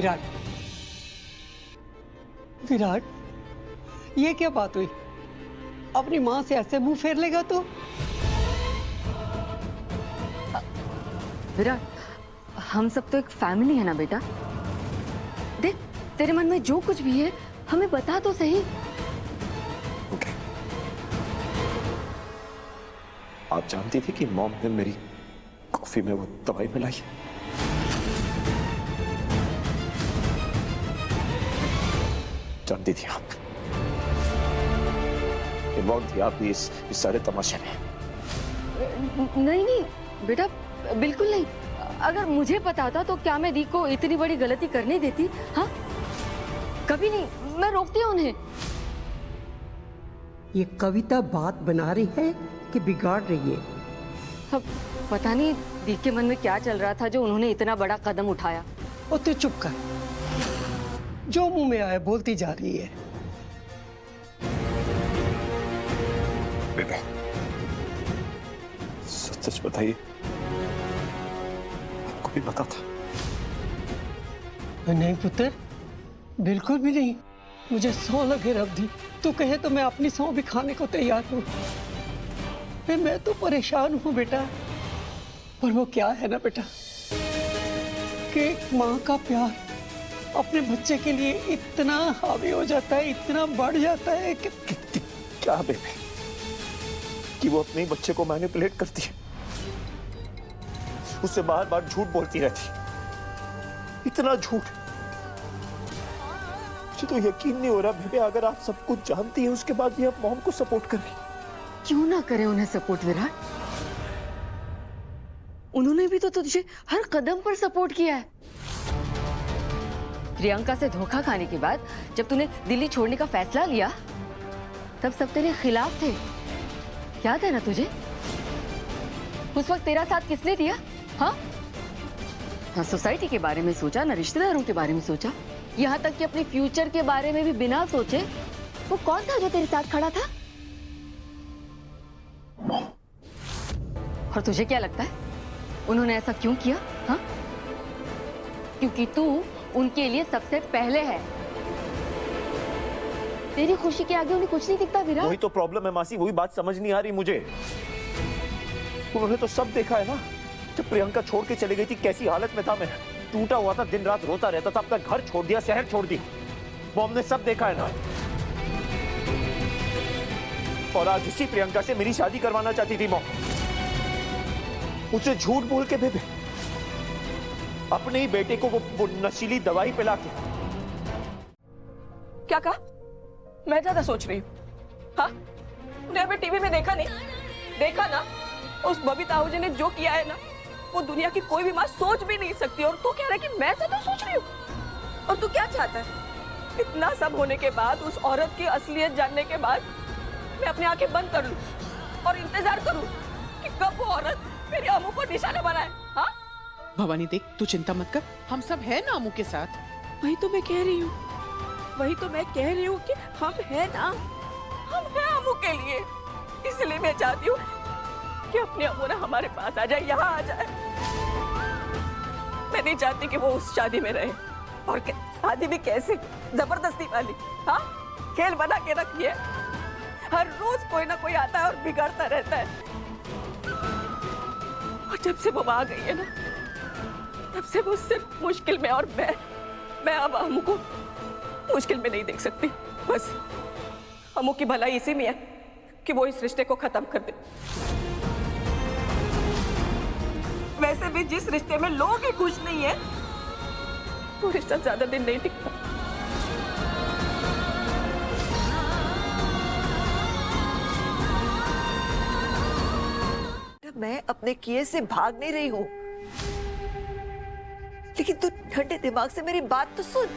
विराट, विराट, ये क्या बात हुई? अपनी माँ से ऐसे मुंह फेर लेगा तो? विराट, हम सब तो एक फैमिली है ना बेटा। देख, तेरे मन में जो कुछ भी है हमें बता तो सही। Okay. आप जानती थी कि मॉम ने मेरी कॉफी में वो दवाई मिलाई है? जानती थी आप? इन्वॉल्व थी आप भी इस सारे तमाशे में? नहीं नहीं बेटा, बिल्कुल नहीं। अगर मुझे पता था तो क्या मैं दी को इतनी बड़ी गलती करने देती? हाँ, कभी नहीं। मैं रोकती हूँ उन्हें। ये कविता बात बना रही है कि बिगाड़ रही है? अब पता नहीं दी के मन में क्या चल रहा था जो उन्होंने इतना बड़ा कदम उठाया। ओ तू चुप कर, जो मुंह में आए बोलती जा रही है। बेटा, सच सच बताइए, आपको भी पता था? नहीं पुत्र, बिल्कुल भी नहीं। मुझे सौ लगे रब दी, तू कहे तो मैं अपनी सौ भी खाने को तैयार हूँ। मैं तो परेशान हूँ बेटा, पर वो क्या है ना बेटा कि माँ का प्यार अपने बच्चे के लिए इतना हावी हो जाता है, इतना बढ़ जाता है कि क्या बेबे, कि वो अपने बच्चे को मैनिपुलेट करती है, उससे बार बार झूठ बोलती रहती, इतना झूठ। मुझे तो यकीन नहीं हो रहा बेबे, अगर आप सब कुछ जानती हैं उसके बाद भी आप मॉम को सपोर्ट कर रही। क्यों ना करें उन्हें सपोर्ट विराट? उन्होंने भी तो तुझे हर कदम पर सपोर्ट किया है। प्रियंका से धोखा खाने के बाद जब तूने दिल्ली छोड़ने का फैसला लिया तब सब तेरे खिलाफ थे, याद है ना तुझे? उस वक्त तेरा साथ किसने दिया? हाँ, सोसाइटी के बारे में सोचा ना, रिश्तेदारों के बारे में सोचा, यहाँ तक कि अपने फ्यूचर के बारे में भी बिना सोचे वो कौन था जो तेरे साथ खड़ा था? और तुझे क्या लगता है उन्होंने ऐसा क्यों किया? हाँ, क्योंकि तू उनके लिए सबसे पहले है। तेरी खुशी के आगे उन्हें कुछ नहीं दिखता विराट। वही तो प्रॉब्लम है मासी, वही बात समझ नहीं आ रही मुझे। उन्होंने तो सब देखा है ना, जब प्रियंका छोड़ के चली गई थी कैसी हालत में था मैं, टूटा हुआ था, दिन रात रोता रहता था, अपना घर छोड़ दिया, शहर छोड़ दिया। मॉम ने सब देखा है ना। और आज इसी प्रियंका से मेरी शादी करवाना चाहती थी मॉम, मुझसे झूठ बोल के बेबे, अपने ही बेटे को वो नशीली दवाई पिला के। क्या कहा? मैं ज्यादा सोच रही हूँ? हाँ, तूने अभी टीवी में देखा नहीं? देखा ना, उस बबीता आहूजा ने जो किया है ना, वो दुनिया की कोई भी माँ सोच भी नहीं सकती। और तू कह रहा है कि मैं ज्यादा सोच रही हूँ? और तू क्या चाहता है? इतना सब होने के बाद, उस औरत की असलियत जानने के बाद, मैं अपनी आंखें बंद कर लूं और इंतजार करूं कि कब वो औरत मेरी अम्मू को निशाना बनाए? हाँ? भवानी देख, तू चिंता मत कर, हम सब है ना अम्मू के साथ। वही तो मैं कह रही हूँ, वही तो मैं कह रही हूँ कि हम है ना, हम है अम्मू के लिए। इसलिए मैं चाहती हूँ कि अपनी अम्मू ना हमारे पास आ जाए, यहाँ आ जाए। मैं नहीं चाहती कि वो उस शादी में रहे। और शादी भी कैसी जबरदस्ती वाली? हाँ, खेल बना के रखी है। हर रोज कोई ना कोई आता है और बिगाड़ता रहता है। और जब से वो आ गई है ना, तब से वो सिर्फ मुश्किल में। और मैं अब अम्मू को मुश्किल में नहीं देख सकती। बस अम्मू की भलाई इसी में है कि वो इस रिश्ते को खत्म कर दे। वैसे भी जिस रिश्ते में लोग ही खुश नहीं है, वो रिश्ता ज्यादा दिन नहीं टिकता। मैं अपने किए से भाग नहीं रही हूं, लेकिन तू ठंडे दिमाग से मेरी बात तो सुन।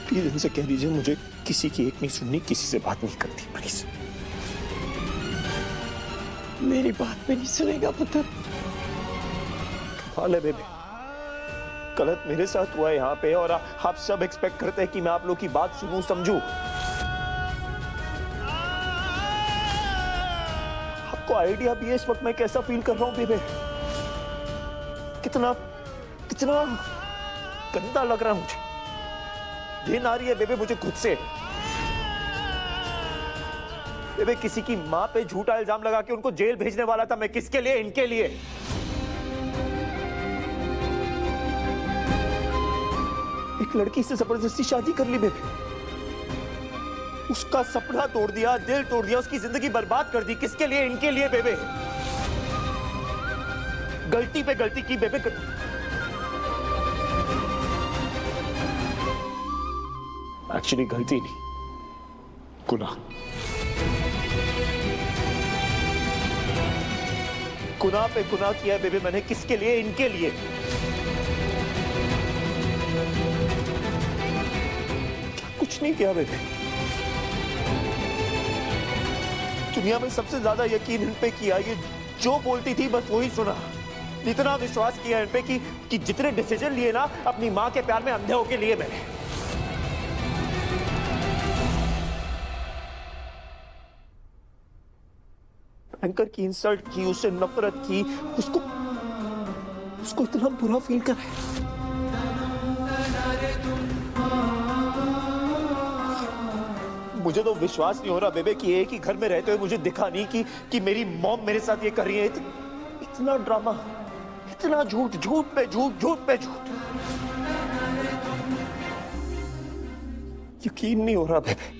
प्लीज इनसे कह दीजिए मुझे किसी की एक नहीं सुननी, किसी से बात नहीं करती, प्लीज। मेरी बात में नहीं सुनेगा पुत्र? कमाल है बेबे, गलत मेरे साथ हुआ है यहाँ पे और आप सब एक्सपेक्ट करते हैं कि मैं आप लोग की बात सुनूं, समझूं। आपको आइडिया भी है इस वक्त मैं कैसा फील कर रहा हूँ बेबे? कितना कितना गंदा लग रहा है मुझे। घिन आ रही है बेबे मुझे खुद से। बेबे किसी की मां पे झूठा इल्जाम लगा के उनको जेल भेजने वाला था मैं, किसके लिए? इनके लिए। एक लड़की से जबरदस्ती शादी कर ली बेबे, उसका सपना तोड़ दिया, दिल तोड़ दिया, उसकी जिंदगी बर्बाद कर दी। किसके लिए? इनके लिए बेबे। गलती पे गलती की बेबे। एक्चुअली गलती नहीं, गुनाह। गुनाह पे गुनाह किया है बेबे मैंने। किसके लिए? इनके लिए। कुछ नहीं किया बेबे। दुनिया में सबसे ज्यादा यकीन इन पे किया, ये जो बोलती थी बस वही सुना। इतना विश्वास किया इन पे कि जितने डिसीजन लिए ना अपनी मां के प्यार में अंधे होके लिए मैंने। एंकर की इंसल्ट की, उससे नफरत की, उसको इतना बुरा फील कर रहा है। मुझे तो विश्वास नहीं हो रहा बेबे कि एक ही घर में रहते हुए मुझे दिखा नहीं कि मेरी मॉम मेरे साथ ये कर रही है। इतना ड्रामा, इतना झूठ, झूठ पे झूठ, झूठ पे झूठ। यकीन नहीं हो रहा बेबे।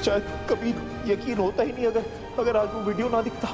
शायद कभी यकीन होता ही नहीं अगर आज वो वीडियो ना दिखता।